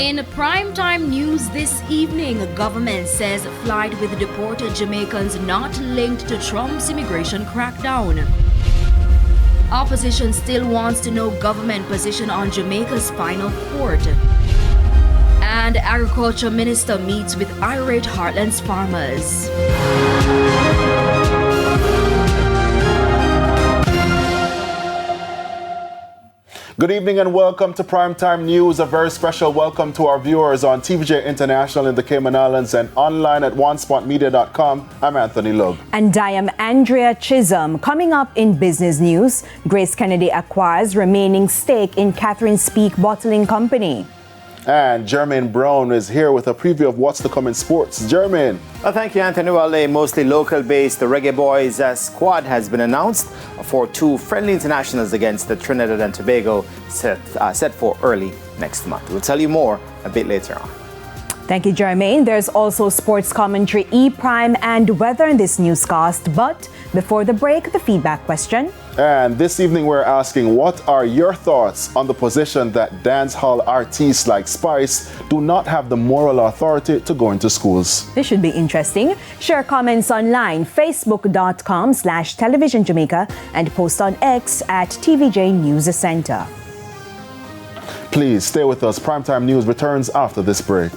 In primetime news this evening, government says flight with deported Jamaicans not linked to Trump's immigration crackdown. Opposition still wants to know government position on Jamaica's final port. And Agriculture Minister meets with irate Heartlands farmers. Good evening and welcome to Primetime News. A very special welcome to our viewers on TVJ International in the Cayman Islands and online at onespotmedia.com. I'm Anthony Lug. And I am Andrea Chisholm. Coming up in business news, Grace Kennedy acquires remaining stake in Catherine Speak Bottling Company. And Jermaine Brown is here with a preview of what's to come in sports. Jermaine. Well, thank you, Anthony. Well, a mostly local-based Reggae Boys squad has been announced for two friendly internationals against the Trinidad and Tobago set for early next month. We'll tell you more a bit later on. Thank you, Jermaine. There's also sports commentary, E-Prime, and weather in this newscast. But before the break, the feedback question. And this evening we're asking, what are your thoughts on the position that dancehall artists like Spice do not have the moral authority to go into schools? This should be interesting. Share comments online, facebook.com/televisionjamaica, and post on X at TVJ News Center. Please stay with us. Primetime News returns after this break.